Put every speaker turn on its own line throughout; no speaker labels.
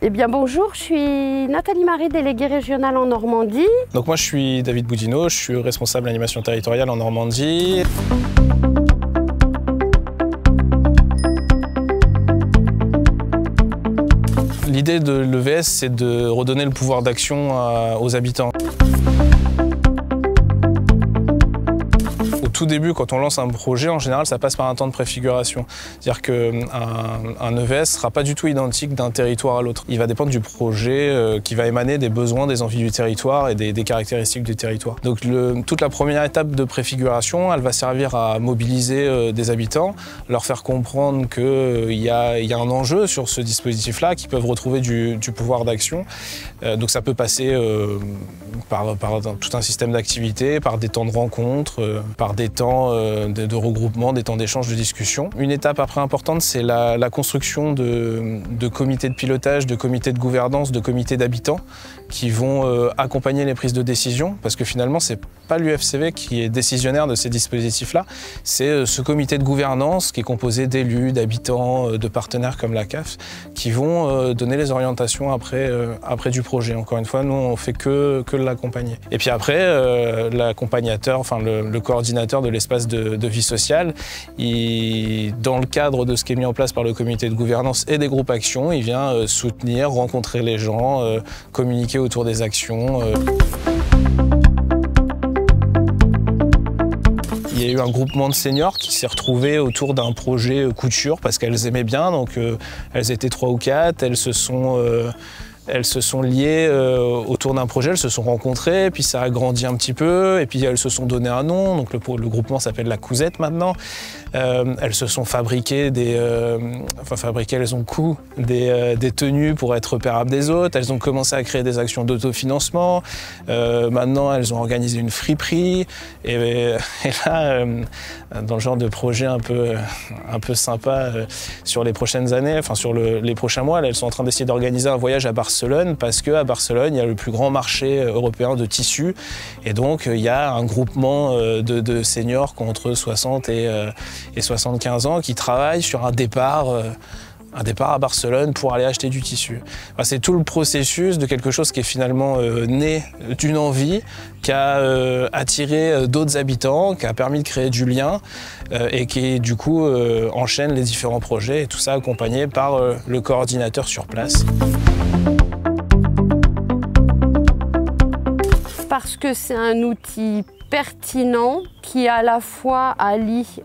Eh bien bonjour, je suis Nathalie Marie, déléguée régionale en Normandie.
Donc moi je suis David Boudinot, je suis responsable animation territoriale en Normandie. L'idée de l'EVS, c'est de redonner le pouvoir d'action aux habitants. Au tout début, quand on lance un projet, en général, ça passe par un temps de préfiguration. C'est-à-dire qu'un EVS ne sera pas du tout identique d'un territoire à l'autre. Il va dépendre du projet qui va émaner des besoins, des envies du territoire et des caractéristiques du territoire. Donc toute la première étape de préfiguration, elle va servir à mobiliser des habitants, leur faire comprendre qu'il y a un enjeu sur ce dispositif-là, qu'ils peuvent retrouver du pouvoir d'action. Donc ça peut passer par tout un système d'activités, par des temps de rencontres, par des temps de regroupement, des temps d'échange, de discussion. Une étape après importante, c'est la construction de comités de pilotage, de comités de gouvernance, de comités d'habitants qui vont accompagner les prises de décision, parce que finalement, c'est pas l'UFCV qui est décisionnaire de ces dispositifs-là, c'est ce comité de gouvernance qui est composé d'élus, d'habitants, de partenaires comme la CAF, qui vont donner les orientations après du projet. Encore une fois, nous, on fait que l'accompagner. Et puis après, l'accompagnateur, enfin le coordinateur de l'espace de vie sociale, dans le cadre de ce qui est mis en place par le comité de gouvernance et des groupes actions, il vient soutenir, rencontrer les gens, communiquer autour des actions. Il y a eu un groupement de seniors qui s'est retrouvé autour d'un projet couture parce qu'elles aimaient bien, donc elles étaient 3 ou 4, elles se sont liées autour d'un projet, elles se sont rencontrées, puis ça a grandi un petit peu, et puis elles se sont donné un nom, donc le groupement s'appelle La Cousette maintenant. Elles se sont fabriquées elles ont cousu des tenues pour être repérables des autres, elles ont commencé à créer des actions d'autofinancement, maintenant elles ont organisé une friperie, et là, dans le genre de projet un peu sympa sur les prochaines années, enfin sur les prochains mois, là, elles sont en train d'essayer d'organiser un voyage à Barcelone, parce qu'à Barcelone, il y a le plus grand marché européen de tissus, et donc il y a un groupement de seniors qui ont entre 60 et 75 ans qui travaillent sur un départ à Barcelone pour aller acheter du tissu. Enfin, c'est tout le processus de quelque chose qui est finalement né d'une envie, qui a attiré d'autres habitants, qui a permis de créer du lien et qui du coup enchaîne les différents projets, et tout ça accompagné par le coordinateur sur place.
Parce que c'est un outil pertinent qui à la fois allie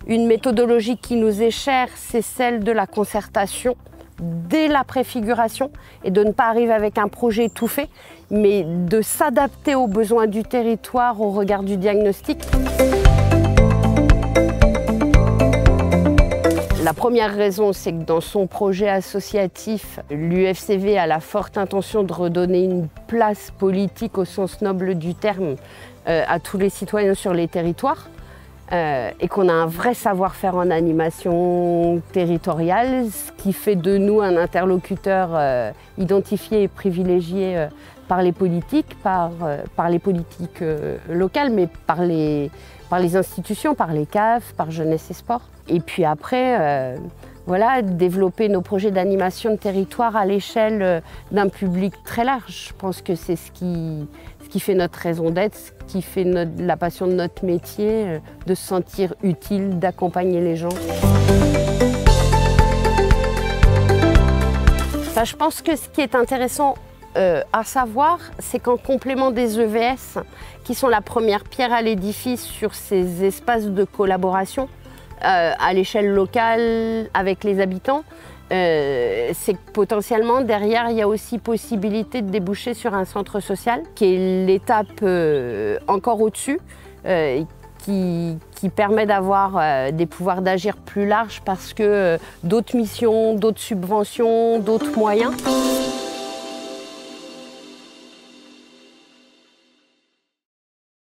une méthodologie qui nous est chère, c'est celle de la concertation dès la préfiguration, et de ne pas arriver avec un projet tout fait, mais de s'adapter aux besoins du territoire au regard du diagnostic. La première raison, c'est que dans son projet associatif, l'UFCV a la forte intention de redonner une place politique au sens noble du terme à tous les citoyens sur les territoires, et qu'on a un vrai savoir-faire en animation territoriale, ce qui fait de nous un interlocuteur identifié et privilégié par les politiques, par les politiques locales, mais par les institutions, par les CAF, par Jeunesse et Sport. Et puis après, voilà, développer nos projets d'animation de territoire à l'échelle d'un public très large. Je pense que c'est ce qui fait notre raison d'être, ce qui fait la passion de notre métier, de se sentir utile, d'accompagner les gens. Enfin, je pense que ce qui est intéressant à savoir, c'est qu'en complément des EVS, qui sont la première pierre à l'édifice sur ces espaces de collaboration, à l'échelle locale avec les habitants, c'est que potentiellement derrière il y a aussi possibilité de déboucher sur un centre social qui est l'étape encore au-dessus, qui permet d'avoir des pouvoirs d'agir plus larges parce que d'autres missions, d'autres subventions, d'autres moyens.